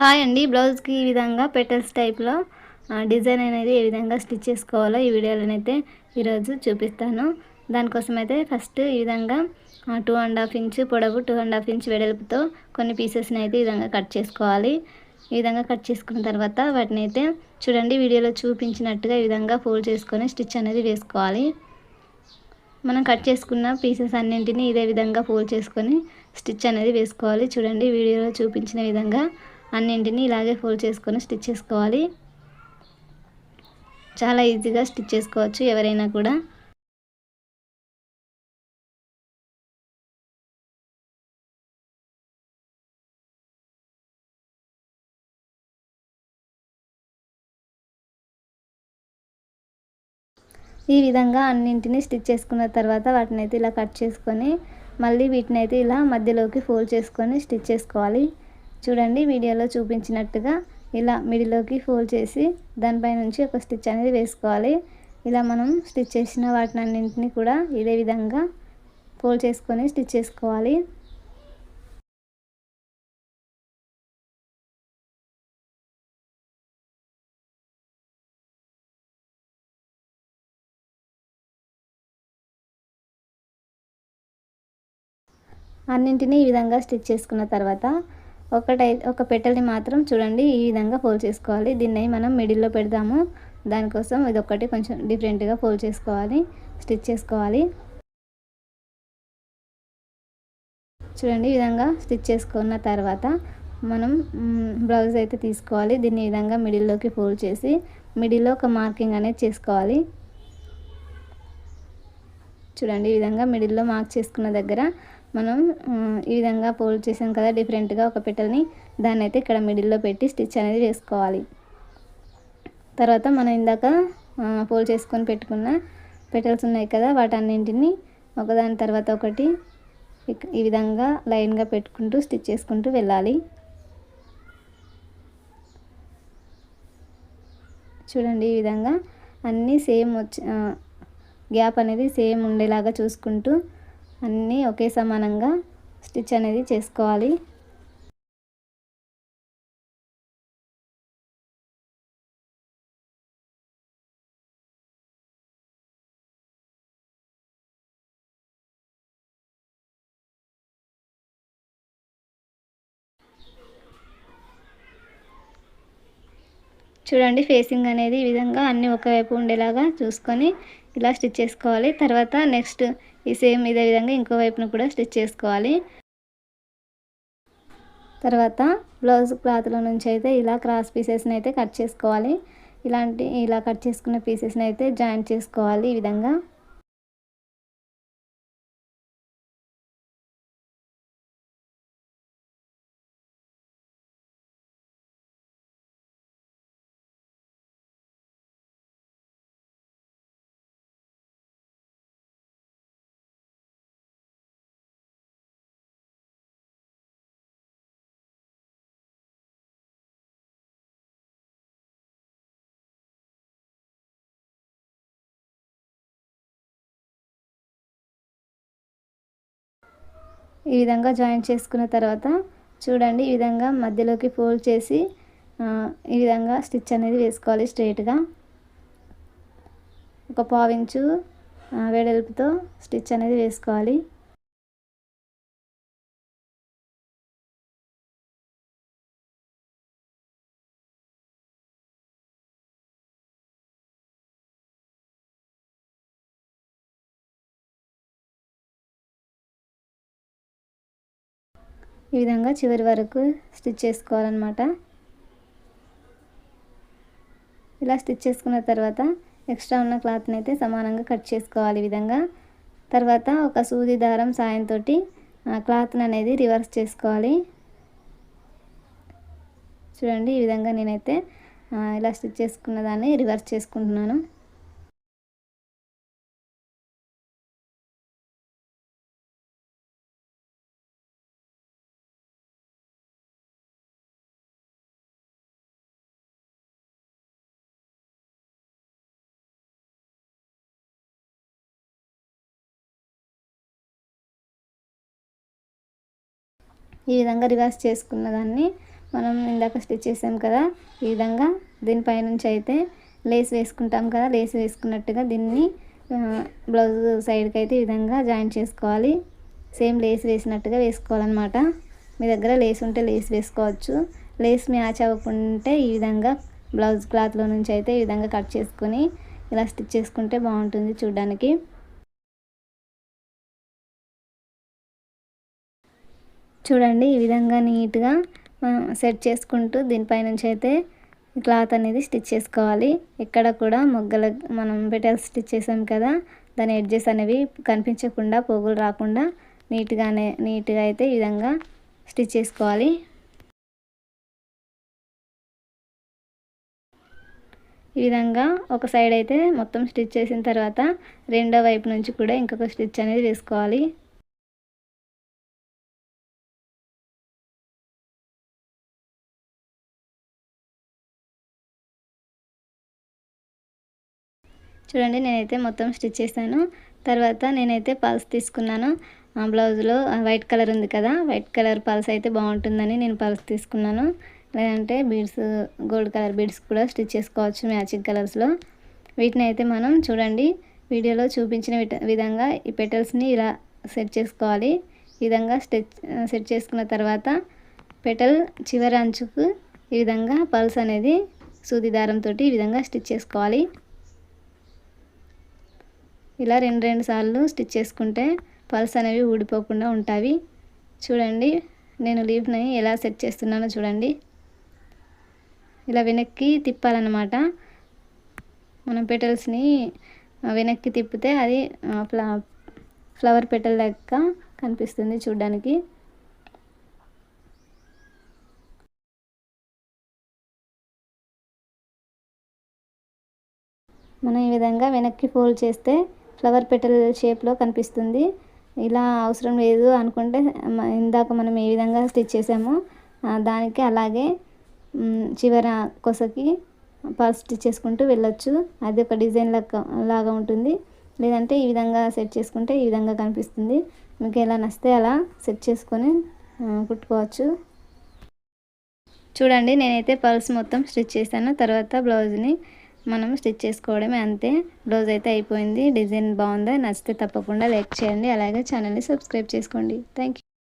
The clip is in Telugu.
హాయ్ అండి. బ్లౌజ్‌కి ఈ విధంగా పెటల్స్ టైప్‌లో డిజైన్ అనేది ఏ విధంగా స్టిచ్ చేసుకోవాలో ఈ వీడియోలోనైతే ఈరోజు చూపిస్తాను. దానికోసమైతే ఫస్ట్ ఈ విధంగా 2½ ఇంచ్ పొడవు, 2½ ఇంచ్ వెడల్పుతో కొన్ని పీసెస్‌ని అయితే ఈ విధంగా కట్ చేసుకోవాలి. ఈ విధంగా కట్ చేసుకున్న తర్వాత వాటినైతే చూడండి వీడియోలో చూపించినట్టుగా ఈ విధంగా ఫోల్డ్ చేసుకొని స్టిచ్ అనేది వేసుకోవాలి. మనం కట్ చేసుకున్న పీసెస్ అన్నింటినీ ఇదే విధంగా ఫోల్డ్ చేసుకొని స్టిచ్ అనేది వేసుకోవాలి. చూడండి వీడియోలో చూపించిన విధంగా అన్నింటినీ ఇలాగే ఫోల్డ్ చేసుకొని స్టిచ్ చేసుకోవాలి. చాలా ఈజీగా స్టిచ్ చేసుకోవచ్చు ఎవరైనా కూడా. ఈ విధంగా అన్నింటినీ స్టిచ్ చేసుకున్న తర్వాత వాటినైతే ఇలా కట్ చేసుకొని మళ్ళీ వీటినైతే ఇలా మధ్యలోకి ఫోల్డ్ చేసుకొని స్టిచ్ చేసుకోవాలి. చూడండి వీడియోలో చూపించినట్టుగా ఇలా మిడిల్లోకి ఫోల్డ్ చేసి దానిపై నుంచి ఒక స్టిచ్ అనేది వేసుకోవాలి. ఇలా మనం స్టిచ్ చేసిన వాటినన్నింటినీ కూడా ఇదే విధంగా ఫోల్డ్ చేసుకొని స్టిచ్ చేసుకోవాలి. అన్నింటినీ ఈ విధంగా స్టిచ్ చేసుకున్న తర్వాత ఒక పెటల్ని మాత్రం చూడండి ఈ విధంగా ఫోల్డ్ చేసుకోవాలి. దీన్ని మనం మిడిల్లో పెడదాము. దానికోసం ఇదొక్కటి కొంచెం డిఫరెంట్‌గా ఫోల్డ్ చేసుకోవాలి, స్టిచ్ చేసుకోవాలి. చూడండి ఈ విధంగా స్టిచ్ చేసుకున్న తర్వాత మనం బ్లౌజ్ అయితే తీసుకోవాలి. దీన్ని ఈ విధంగా మిడిల్లోకి ఫోల్డ్ చేసి మిడిల్‌లో ఒక మార్కింగ్ అనేది చేసుకోవాలి. చూడండి ఈ విధంగా మిడిల్‌లో మార్క్ చేసుకున్న దగ్గర మనం ఈ విధంగా ఫోల్డ్ చేసాం కదా డిఫరెంట్‌గా ఒక పెటల్ని, దాన్నైతే ఇక్కడ మిడిల్‌లో పెట్టి స్టిచ్ అనేది వేసుకోవాలి. తర్వాత మనం ఇందాక ఫోల్డ్ చేసుకొని పెట్టుకున్న పెటల్స్ ఉన్నాయి కదా వాటన్నింటిని ఒకదాని తర్వాత ఒకటి ఈ విధంగా లైన్‌గా పెట్టుకుంటూ స్టిచ్ చేసుకుంటూ వెళ్ళాలి. చూడండి ఈ విధంగా అన్నీ సేమ్ గ్యాప్ అనేది సేమ్ ఉండేలాగా చూసుకుంటూ అన్నీ ఒకే సమానంగా స్టిచ్ అనేది చేసుకోవాలి. చూడండి ఫేసింగ్ అనేది ఈ విధంగా అన్నీ ఒకవైపు ఉండేలాగా చూసుకొని ఇలా స్టిచ్ చేసుకోవాలి. తర్వాత నెక్స్ట్ ఇదే విధంగా ఇంకో వైపున కూడా స్టిచ్ చేసుకోవాలి. తర్వాత బ్లౌజ్ క్లాత్లో నుంచి అయితే ఇలా క్రాస్ పీసెస్ని అయితే కట్ చేసుకోవాలి. ఇలా కట్ చేసుకున్న పీసెస్ని అయితే జాయింట్ చేసుకోవాలి ఈ విధంగా. ఈ విధంగా జాయింట్ చేసుకున్న తర్వాత చూడండి ఈ విధంగా మధ్యలోకి ఫోల్డ్ చేసి ఈ విధంగా స్టిచ్ అనేది వేసుకోవాలి స్ట్రైట్‌గా. ఒక పావించు వెడల్పుతో స్టిచ్ అనేది వేసుకోవాలి. ఈ విధంగా చివరి వరకు స్టిచ్ చేసుకోవాలన్నమాట. ఇలా స్టిచ్ చేసుకున్న తర్వాత ఎక్స్ట్రా ఉన్న క్లాత్ని అయితే సమానంగా కట్ చేసుకోవాలి ఈ విధంగా. తర్వాత ఒక సూది దారం సాయంతో క్లాత్ని అనేది రివర్స్ చేసుకోవాలి. చూడండి ఈ విధంగా నేనైతే ఇలా స్టిచ్ చేసుకున్న దాన్ని రివర్స్ చేసుకుంటున్నాను. ఈ విధంగా రివర్స్ చేసుకున్న దాన్ని మనం ఇందాక స్టిచ్ చేసాం కదా, ఈ విధంగా దీనిపై నుంచి అయితే లేస్ వేసుకుంటాం కదా, లేస్ వేసుకున్నట్టుగా దీన్ని బ్లౌజ్ సైడ్కి అయితే ఈ విధంగా జాయిన్ చేసుకోవాలి. సేమ్ లేస్ వేసినట్టుగా వేసుకోవాలన్నమాట. మీ దగ్గర లేస్ ఉంటే లేస్ వేసుకోవచ్చు. లేస్ మ్యాచ్ అవ్వకుంటే ఈ విధంగా బ్లౌజ్ క్లాత్లో నుంచి అయితే ఈ విధంగా కట్ చేసుకొని ఇలా స్టిచ్ చేసుకుంటే బాగుంటుంది చూడడానికి. చూడండి ఈ విధంగా నీట్గా సెట్ చేసుకుంటూ దీనిపై నుంచి అయితే క్లాత్ అనేది స్టిచ్ చేసుకోవాలి. ఎక్కడ కూడా మొగ్గల మనం పెటల్స్ స్టిచ్ చేసాం కదా, దాని ఎడ్జెస్ అనేవి కనిపించకుండా, పోగులు రాకుండా నీట్గా అయితే ఈ విధంగా స్టిచ్ చేసుకోవాలి. ఈ విధంగా ఒక సైడ్ అయితే మొత్తం స్టిచ్ చేసిన తర్వాత రెండో వైపు నుంచి కూడా ఇంకొక స్టిచ్ అనేది వేసుకోవాలి. చూడండి నేనైతే మొత్తం స్టిచ్ చేశాను. తర్వాత నేనైతే పల్స్ తీసుకున్నాను. బ్లౌజ్లో వైట్ కలర్ ఉంది కదా, వైట్ కలర్ పల్స్ అయితే బాగుంటుందని నేను పల్స్ తీసుకున్నాను. లేదంటే బీడ్స్, గోల్డ్ కలర్ బీడ్స్ కూడా స్టిచ్ చేసుకోవచ్చు మ్యాచింగ్ కలర్స్లో. వీటిని అయితే మనం చూడండి వీడియోలో చూపించిన విధంగా ఈ పెటల్స్ని ఇలా సెట్ చేసుకోవాలి. ఈ విధంగా సెట్ చేసుకున్న తర్వాత పెటల్ చివరి అంచుకు ఈ విధంగా పల్స్ అనేది సూది దారంతో ఈ విధంగా స్టిచ్ చేసుకోవాలి. ఇలా రెండు సార్లు స్టిచ్ చేసుకుంటే పల్స్ అనేవి ఊడిపోకుండా ఉంటాయి. చూడండి నేను లీఫ్ని ఎలా సెట్ చేస్తున్నానో చూడండి. ఇలా వెనక్కి తిప్పాలన్నమాట. మనం పెటల్స్ని వెనక్కి తిప్పితే అది ఫ్లవర్ పెటల్ లెక్క కనిపిస్తుంది చూడడానికి. మనం ఈ విధంగా వెనక్కి ఫోల్డ్ చేస్తే ఫ్లవర్ పెటల్ షేప్లో కనిపిస్తుంది. ఇలా అవసరం లేదు అనుకుంటే ఇందాక మనం ఏ విధంగా స్టిచ్ చేసామో దానికి అలాగే చివర కొసకి పల్స్ స్టిచ్ చేసుకుంటూ వెళ్ళొచ్చు. అది ఒక డిజైన్ లాగా ఉంటుంది. లేదంటే ఈ విధంగా సెట్ చేసుకుంటే ఈ విధంగా కనిపిస్తుంది. మీకు ఎలా నచ్చితే అలా సెట్ చేసుకొని కుట్టుకోవచ్చు. చూడండి నేనైతే పల్స్ మొత్తం స్టిచ్ చేశాను. తర్వాత బ్లౌజ్ని మనం స్టిచ్ చేసుకోవడమే, అంతే. బ్లౌజ్ అయితే అయిపోయింది. డిజైన్ బాగుందా? నచ్చితే తప్పకుండా లైక్ చేయండి. అలాగే ఛానల్ని సబ్స్క్రైబ్ చేసుకోండి. Thank you.